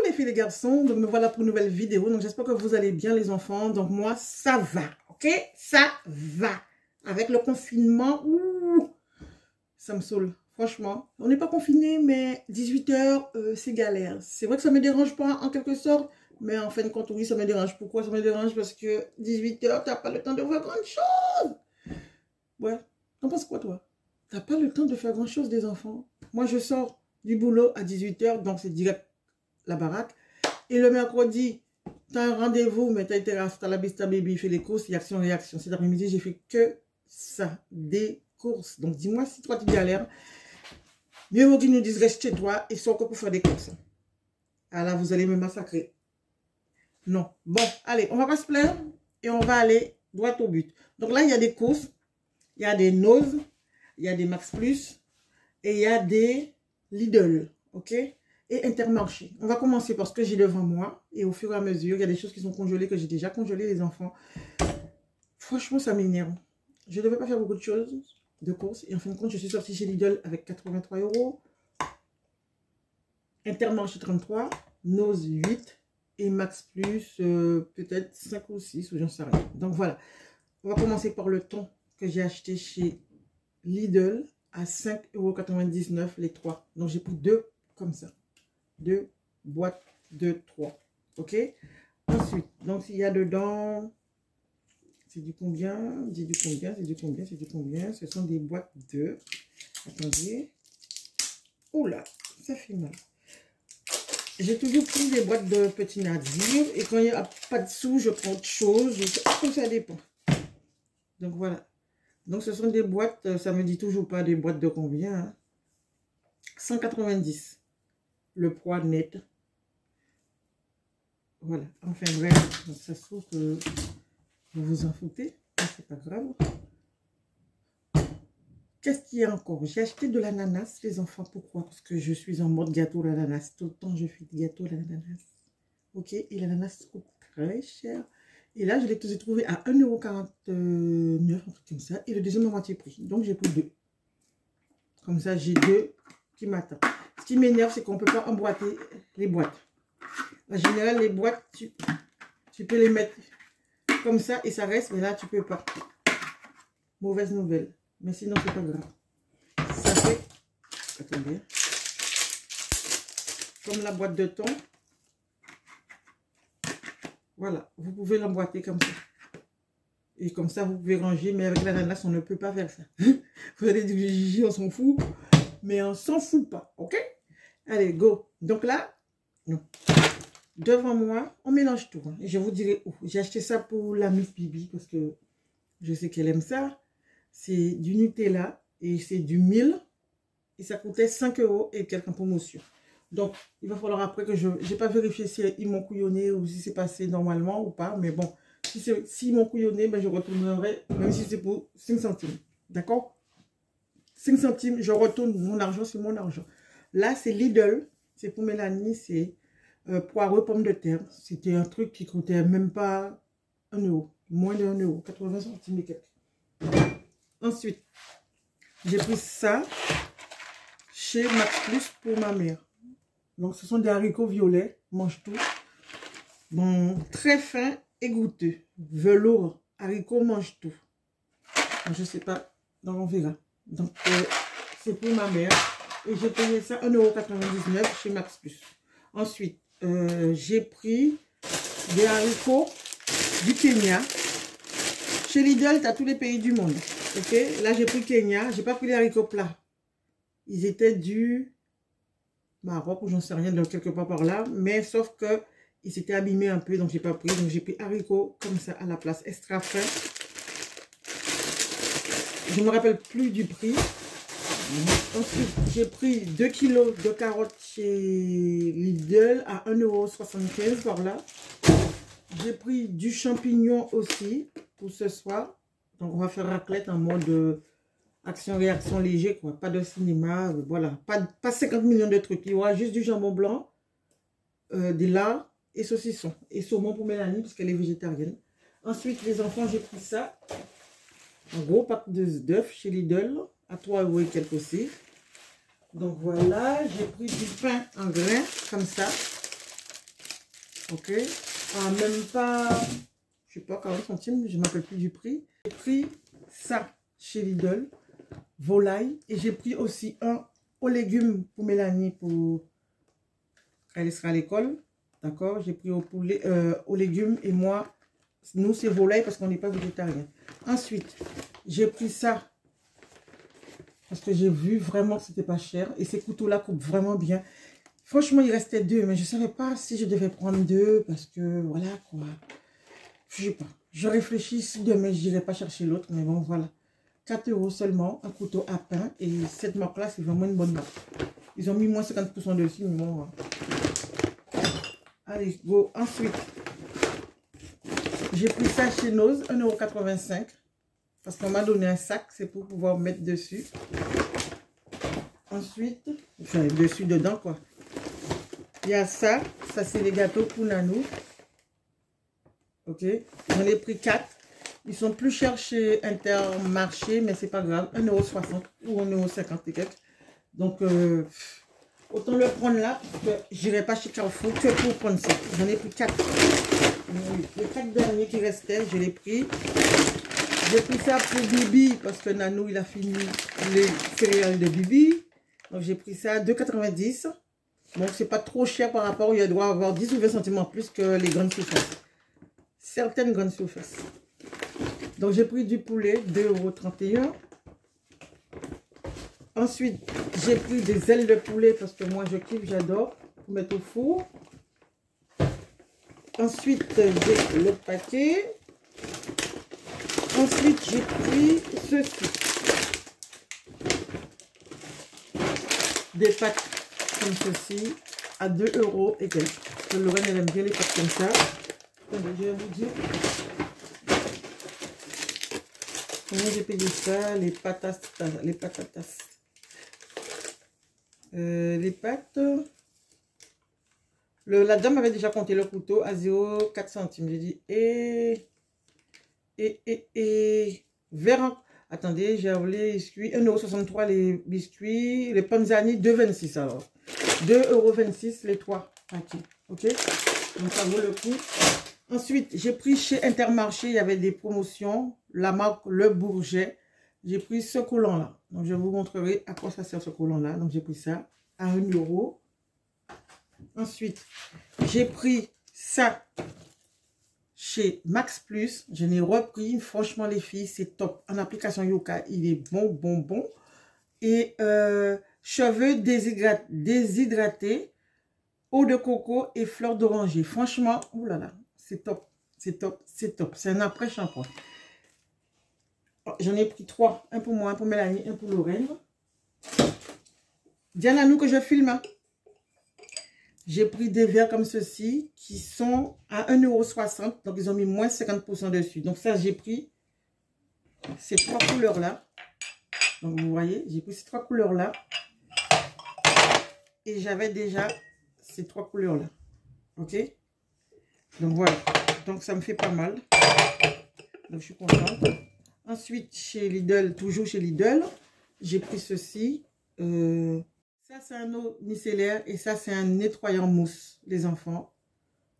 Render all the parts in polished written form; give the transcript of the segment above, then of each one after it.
les filles et les garçons, donc me voilà pour une nouvelle vidéo. Donc j'espère que vous allez bien les enfants. Donc moi ça va, ok? Ça va. Avec le confinement, ouh, ça me saoule. Franchement, on n'est pas confiné, mais 18 heures, c'est galère. C'est vrai que ça me dérange pas en quelque sorte, mais en fin de compte, oui, ça me dérange. Pourquoi ça me dérange? Parce que 18 heures, t'as pas le temps de faire grand chose. Ouais, t'en penses quoi toi? T'as pas le temps de faire grand chose des enfants. Moi je sors du boulot à 18 heures, donc c'est direct la baraque. Et le mercredi, tu as un rendez-vous, mais tu as été à la Bista Baby, fait les courses, et action-réaction. Cet après-midi, j'ai fait que ça, des courses. Donc dis-moi si toi tu galères. Mieux vaut qu'ils nous disent reste chez toi et sors que pour faire des courses. Ah là, vous allez me massacrer. Non. Bon, allez, on va pas se plaindre et on va aller droit au but. Donc là, il y a des courses, il y a des Nose, il y a des Max Plus et il y a des Lidl. Ok? Et Intermarché. On va commencer par ce que j'ai devant moi. Et au fur et à mesure, il y a des choses qui sont congelées, que j'ai déjà congelées, les enfants. Franchement, ça m'énerve. Je ne devais pas faire beaucoup de choses, de courses. Et en fin de compte, je suis sortie chez Lidl avec 83 €. Intermarché 33. Nose 8. Et Max Plus, peut-être 5 ou 6, ou j'en sais rien. Donc voilà. On va commencer par le thon que j'ai acheté chez Lidl à 5,99 € les 3. Donc j'ai pris 2 comme ça. 2 boîtes de 3. Ok. Ensuite, donc il y a dedans, c'est du combien? C'est du combien? C'est du combien? C'est du combien? Ce sont des boîtes de, attendez. Oula, ça fait mal. J'ai toujours pris des boîtes de petits navires. Et quand il n'y a pas de sous, je prends autre chose. Ça dépend. Donc voilà. Donc ce sont des boîtes, ça me dit toujours pas des boîtes de combien. Hein? 190. Le poids net. Voilà, enfin bref, donc ça se trouve que vous vous en foutez, c'est pas grave. Qu'est-ce qu'il y a encore? J'ai acheté de l'ananas, les enfants. Pourquoi? Parce que je suis en mode gâteau l'ananas. Tout le temps, je fais des gâteaux l'ananas. Ok, et l'ananas coûte très cher. Et là, je l'ai trouvé à 1,49 €, un truc comme ça. Et le deuxième à moitié prix. Donc, j'ai pris 2. Comme ça, j'ai 2 qui m'attendent. Ce qui m'énerve, c'est qu'on ne peut pas emboîter les boîtes. En général, les boîtes, tu peux les mettre comme ça et ça reste, mais là, tu peux pas. Mauvaise nouvelle. Mais sinon, c'est pas grave. Ça fait, attendez, comme la boîte de thon. Voilà, vous pouvez l'emboîter comme ça. Et comme ça, vous pouvez ranger, mais avec l'ananas, on ne peut pas faire ça. Vous allez dire, Gigi, on s'en fout. Mais on s'en fout pas, ok? Allez, go. Donc là, non. Devant moi, on mélange tout. Hein. Et je vous dirai où. J'ai acheté ça pour la Miss Bibi parce que je sais qu'elle aime ça. C'est du Nutella et c'est du mil. Et ça coûtait 5 € et quelques en promotion. Donc, il va falloir après que je n'ai pas vérifié si ils m'ont couillonné ou si c'est passé normalement ou pas. Mais bon, si m'ont couillonné, ben je retournerai, même si c'est pour 5 centimes. D'accord? 5 centimes, je retourne mon argent, c'est mon argent. Là, c'est Lidl. C'est pour Mélanie, c'est... poireaux, pommes de terre. C'était un truc qui coûtait même pas 1 €. Moins de 1 €. 80 centimes et quelques. Ensuite, j'ai pris ça chez Max Plus pour ma mère. Donc, ce sont des haricots violets. Mange tout. Bon, très fin et goûteux. Velours. Haricots mange tout. Donc, je sais pas. Donc, on verra. Donc, c'est pour ma mère. Et j'ai payé ça 1,99 € chez Max Plus. Ensuite, j'ai pris des haricots du Kenya. Chez Lidl, tu as tous les pays du monde. Ok, là j'ai pris Kenya. J'ai pas pris les haricots plats. Ils étaient du Maroc ou j'en sais rien, de quelque part par là. Mais sauf que ils s'étaient abîmés un peu, donc j'ai pas pris. Donc j'ai pris haricots comme ça à la place, extra frais. Je me rappelle plus du prix. Ensuite, j'ai pris 2 kilos de carottes chez Lidl à 1,75 € par là. J'ai pris du champignon aussi pour ce soir. Donc, on va faire raclette en mode action-réaction léger, quoi. Pas de cinéma, voilà. Pas 50 millions de trucs. Il y aura juste du jambon blanc, des lards et saucisson. Et saumon pour Mélanie, parce qu'elle est végétarienne. Ensuite, les enfants, j'ai pris ça. Un gros pack d'œufs chez Lidl. À 3 € et quelques aussi. Donc voilà, j'ai pris du pain en grains, comme ça. Ok. Même pas, je sais pas, 40 centimes, je ne m'appelle plus du prix. J'ai pris ça chez Lidl, volaille. Et j'ai pris aussi un aux légumes pour Mélanie, pour elle sera à l'école. D'accord. J'ai pris au poulet, aux légumes et moi, nous c'est volaille parce qu'on n'est pas végétarien. Ensuite, j'ai pris ça parce que j'ai vu vraiment que c'était pas cher. Et ces couteaux-là coupent vraiment bien. Franchement, il restait deux, mais je ne savais pas si je devais prendre deux parce que voilà quoi. Je sais pas. Je réfléchis si demain je n'irai pas chercher l'autre, mais bon voilà. 4 € seulement, un couteau à pain. Et cette marque-là, c'est vraiment une bonne marque. Ils ont mis moins 50% dessus, mais bon. Allez, go. Ensuite, j'ai pris ça chez Nose, 1,85 €. Parce qu'on m'a donné un sac, c'est pour pouvoir mettre dessus. Ensuite, enfin dessus, dedans quoi. Il y a ça, ça c'est les gâteaux pour Nanou. Ok, j'en ai pris 4. Ils sont plus chers chez Intermarché, mais c'est pas grave. 1,60 € ou 1,50 € et quelques. Donc, autant le prendre là, parce que j'irai pas chez Carrefour que pour prendre ça. J'en ai pris 4. Les 4 derniers qui restaient, je l'ai pris. J'ai pris ça pour Bibi, parce que Nanou, il a fini les céréales de Bibi. Donc, j'ai pris ça à 2,90 €. Donc, c'est pas trop cher par rapport, il doit avoir 10 ou 20 centimes en plus que les grandes surfaces. Certaines grandes surfaces. Donc, j'ai pris du poulet, 2,31 €. Ensuite, j'ai pris des ailes de poulet parce que moi, je kiffe, j'adore. Pour mettre au four. Ensuite, j'ai l'autre paquet. Ensuite, j'ai pris ceci. Des pâtes comme ceci à 2 € et quelques. Parce que Lorraine, elle aime bien les pâtes comme ça. Attendez, je vais vous dire. Comment j'ai payé ça? Les patatas. Les patatas. Les pâtes. La dame avait déjà compté le couteau à 0,4 centimes. J'ai dit, attendez, j'ai les biscuits. 1,63 € les biscuits. Les panzani, 2,26 € alors. 2,26 € les 3 paquets. Ok? Donc ça vaut le coup. Ensuite, j'ai pris chez Intermarché, il y avait des promotions. La marque Le Bourget. J'ai pris ce collant-là. Donc, je vous montrerai à quoi ça sert ce collant-là. Donc, j'ai pris ça à 1 €. Ensuite, j'ai pris ça chez Max Plus. Je l'ai repris. Franchement, les filles, c'est top. En application Yoka, il est bon. Et cheveux déshydratés, eau de coco et fleurs d'oranger. Franchement, oulala, c'est top. C'est top. C'est un après-shampoing. J'en ai pris 3. Un pour moi, un pour Mélanie, un pour Lorraine. Diana, nous que je filme. Hein. J'ai pris des verres comme ceci qui sont à 1,60 €. Donc, ils ont mis moins 50% dessus. Donc, ça, j'ai pris ces 3 couleurs-là. Donc, vous voyez, j'ai pris ces 3 couleurs-là. Et j'avais déjà ces 3 couleurs-là. Ok? Donc, voilà. Donc, ça me fait pas mal. Donc, je suis contente. Ensuite, chez Lidl, toujours chez Lidl, j'ai pris ceci. Ça, c'est un eau micellaire et ça, c'est un nettoyant mousse, les enfants.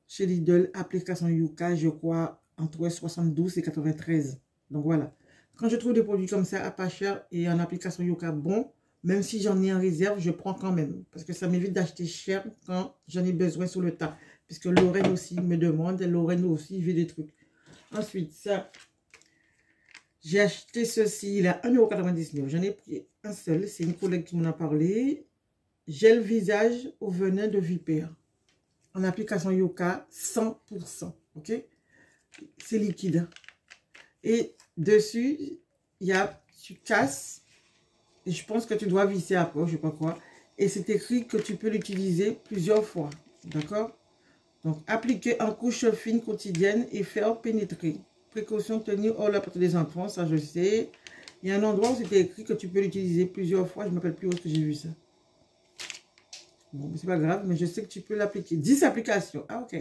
Chez Lidl, application Yuka, je crois, entre 72 et 93. Donc, voilà. Quand je trouve des produits comme ça à pas cher et en application Yuka bon, même si j'en ai en réserve, je prends quand même. Parce que ça m'évite d'acheter cher quand j'en ai besoin sur le tas. Puisque Lorraine aussi me demande et Lorraine aussi veut des trucs. Ensuite, ça... J'ai acheté ceci, il est à 1,99 €. J'en ai pris un seul. C'est une collègue qui m'en a parlé. Gel visage au venin de vipère. En application Yoka, 100%. Ok? C'est liquide. Et dessus, il y a, tu casses. Et je pense que tu dois visser après, je sais pas quoi. Et c'est écrit que tu peux l'utiliser plusieurs fois. D'accord? Donc, appliquer en couche fine quotidienne et faire pénétrer. Précaution tenue hors la portée des enfants, ça je sais. Il y a un endroit où c'était écrit que tu peux l'utiliser plusieurs fois. Je ne m'appelle plus où est-ce que j'ai vu ça. Bon, c'est pas grave, mais je sais que tu peux l'appliquer. 10 applications. Ah, ok.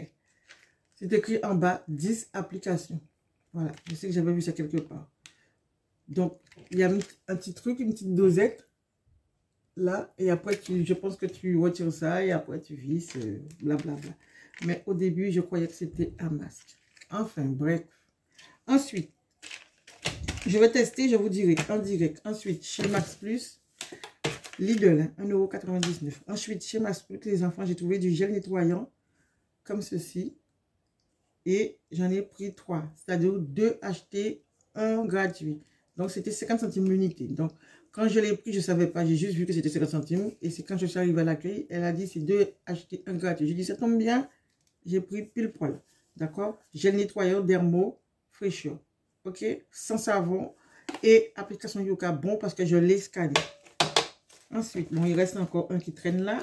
C'est écrit en bas, 10 applications. Voilà, je sais que j'avais vu ça quelque part. Donc, il y a un petit truc, une petite dosette. là. Et après, je pense que tu retires ça et après tu visses, blablabla. Mais au début, je croyais que c'était un masque. Enfin, bref. Ensuite, je vais tester, je vous dirai en direct. Ensuite, chez Max Plus, Lidl, hein, 1,99 €. Ensuite, chez Max Plus, les enfants, j'ai trouvé du gel nettoyant comme ceci. Et j'en ai pris 3, c'est-à-dire 2 achetés, 1 gratuit. Donc, c'était 50 centimes l'unité. Donc, quand je l'ai pris, je ne savais pas. J'ai juste vu que c'était 50 centimes. Et c'est quand je suis arrivée à l'accueil, elle a dit c'est 2 achetés, 1 gratuit. J'ai dit ça tombe bien. J'ai pris pile poil. D'accord? Gel nettoyant Dermo fraîcheur. Ok? Sans savon. Et application Yuka bon parce que je l'ai scanné. Ensuite, bon, il reste encore un qui traîne là.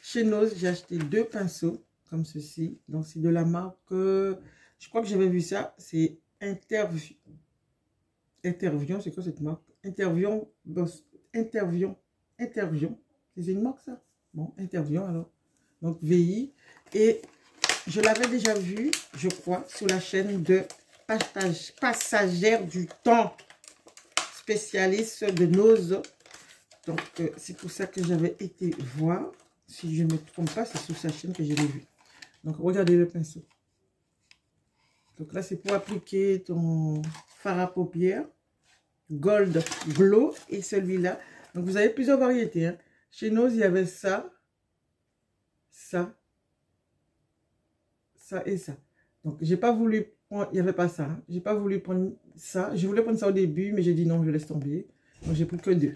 Chez Nose, j'ai acheté 2 pinceaux comme ceci. Donc, c'est de la marque, je crois que j'avais vu ça. C'est Intervion. Intervion, c'est quoi cette marque? Intervion. C'est une marque ça? Bon, Intervion alors. Donc, VI. Et je l'avais déjà vu, je crois, sur la chaîne de Passagère du Temps. Spécialiste de Nose. Donc, c'est pour ça que j'avais été voir. Si je ne me trompe pas, c'est sur sa chaîne que je l'ai vu. Donc, regardez le pinceau. Donc là, c'est pour appliquer ton fard à paupières. Gold Glow. Et celui-là. Donc, vous avez plusieurs variétés. Hein. Chez Nose, il y avait ça. Ça. Ça et ça. Donc, j'ai pas voulu prendre... Il n'y avait pas ça. Hein. J'ai pas voulu prendre ça. Je voulais prendre ça au début, mais j'ai dit non, je laisse tomber. Donc, j'ai pris que 2.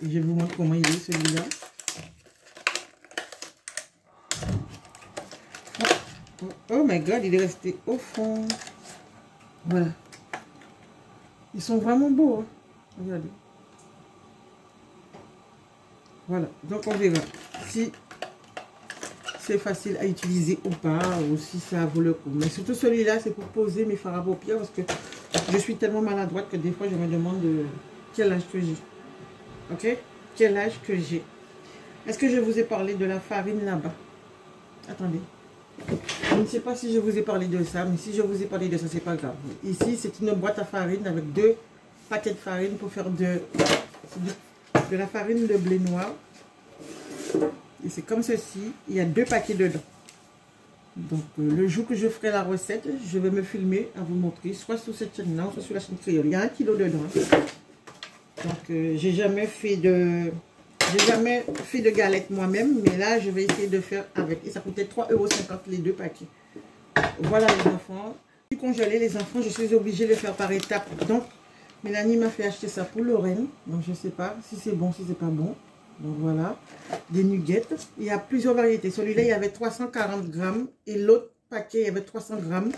Et je vous montre comment il est, celui-là. Oh my god, il est resté au fond. Voilà. Ils sont vraiment beaux. Hein. Regardez. Voilà. Donc, on verra si c'est facile à utiliser ou pas, ou si ça vaut le coup. Mais surtout celui-là, c'est pour poser mes fards à paupières parce que je suis tellement maladroite que des fois, je me demande quel âge que j'ai. Ok? Quel âge que j'ai. Est-ce que je vous ai parlé de la farine là-bas? Attendez. Je ne sais pas si je vous ai parlé de ça, mais si je vous ai parlé de ça, c'est pas grave. Ici, c'est une boîte à farine avec 2 paquets de farine pour faire de la farine de blé noir. Et c'est comme ceci. Il y a 2 paquets dedans. Donc, le jour que je ferai la recette, je vais me filmer à vous montrer, soit sur cette chaîne-là, soit sur la chaîne créole. Il y a 1 kilo dedans. Donc, j'ai jamais fait de galettes moi-même, mais là, je vais essayer de faire avec. Et ça coûtait 3,50 € les 2 paquets. Voilà les enfants. Du congelé, les enfants, je suis obligée de le faire par étapes. Donc, Mélanie m'a fait acheter ça pour Lorraine. Donc, je ne sais pas si c'est bon, si c'est pas bon. Donc, voilà. Des nuggets. Il y a plusieurs variétés. Celui-là, il y avait 340 grammes. Et l'autre paquet, il y avait 300 grammes.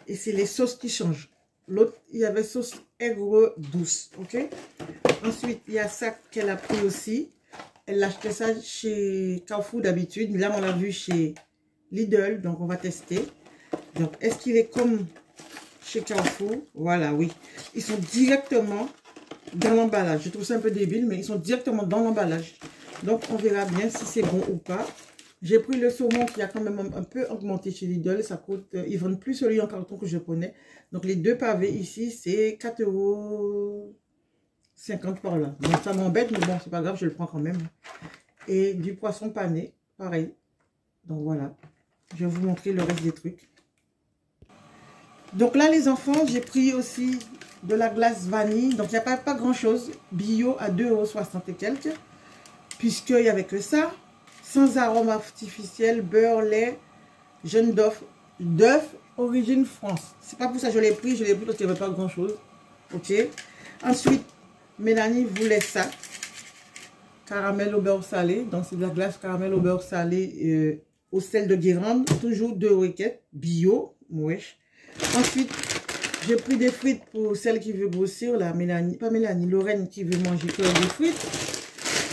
Et c'est les sauces qui changent. L'autre, il y avait sauce aigre douce. Ok? Ensuite, il y a ça qu'elle a pris aussi. Elle achetait ça chez Carrefour d'habitude. Là, on l'a vu chez Lidl. Donc, on va tester. Donc, est-ce qu'il est comme chez Carrefour? Voilà, oui. Ils sont directement dans l'emballage. Je trouve ça un peu débile, mais ils sont directement dans l'emballage. Donc, on verra bien si c'est bon ou pas. J'ai pris le saumon qui a quand même un peu augmenté chez Lidl. Ça coûte... ils ne vendent plus celui en carton que je connais. Donc, les 2 pavés ici, c'est 4,50 € par là. Donc, ça m'embête, mais bon, c'est pas grave, je le prends quand même. Et du poisson pané, pareil. Donc, voilà. Je vais vous montrer le reste des trucs. Donc là, les enfants, j'ai pris aussi de la glace vanille. Donc, il n'y a pas grand-chose. Bio à 2,60 € et quelques. Puisqu'il n'y avait que ça. Sans arôme artificiel, beurre, lait, jaune d'œuf, origine France. C'est pas pour ça que je l'ai pris parce qu'il n'y avait pas grand-chose. Ok. Ensuite, Mélanie voulait ça. Caramel au beurre salé. Donc, c'est de la glace caramel au beurre salé au sel de Guérande. Toujours 2 briquettes. Bio. Wesh. Ensuite, j'ai pris des frites pour celle qui veut grossir. Là, Mélanie, pas Mélanie, Lorraine qui veut manger que des frites.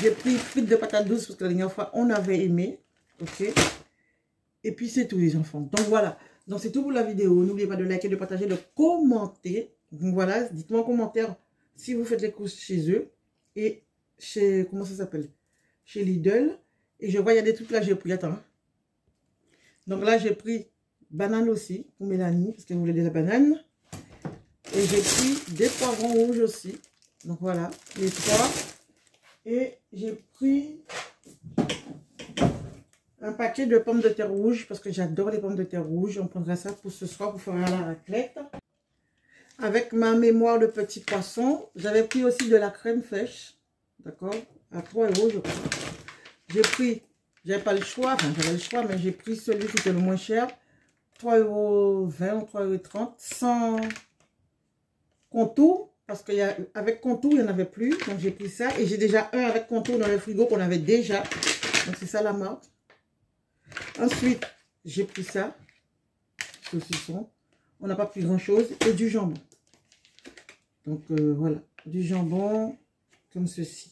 J'ai pris frites de patates douces parce que la dernière fois, on avait aimé. Ok. Et puis, c'est tout, les enfants. Donc, voilà. Donc, c'est tout pour la vidéo. N'oubliez pas de liker, de partager, de commenter. Donc, voilà. Dites-moi en commentaire si vous faites les courses chez eux. Et chez, comment ça s'appelle? Chez Lidl. Et je vois, il y a des trucs là, j'ai pris. Attends. Donc, là, j'ai pris banane aussi pour Mélanie parce qu'elle voulait de la banane. Et j'ai pris des poivrons rouges aussi. Donc, voilà. Les 3. Et j'ai pris un paquet de pommes de terre rouges parce que j'adore les pommes de terre rouges. On prendra ça pour ce soir pour faire la raclette. Avec ma mémoire de petit poisson, j'avais pris aussi de la crème fraîche. D'accord? À 3 €, je crois. J'ai pris, j'avais pas le choix, enfin j'avais le choix, mais j'ai pris celui qui était le moins cher. 3,20 € ou 3,30 € sans contour. Parce qu'avec contour, il n'y en avait plus. Donc j'ai pris ça. Et j'ai déjà un avec contour dans le frigo qu'on avait déjà. Donc c'est ça la marque. Ensuite, j'ai pris ça. Saucisson. On n'a pas pris grand chose. Et du jambon. Donc voilà. Du jambon comme ceci.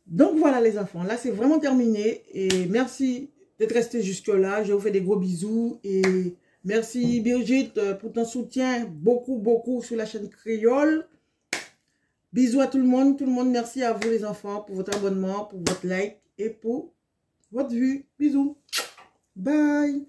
Donc voilà les enfants. Là c'est vraiment terminé. Et merci d'être resté jusque là. Je vous fais des gros bisous. Et merci Brigitte pour ton soutien. Beaucoup sur la chaîne Créole. Bisous à tout le monde. Tout le monde, merci à vous les enfants pour votre abonnement, pour votre like et pour votre vue. Bisous. Bye.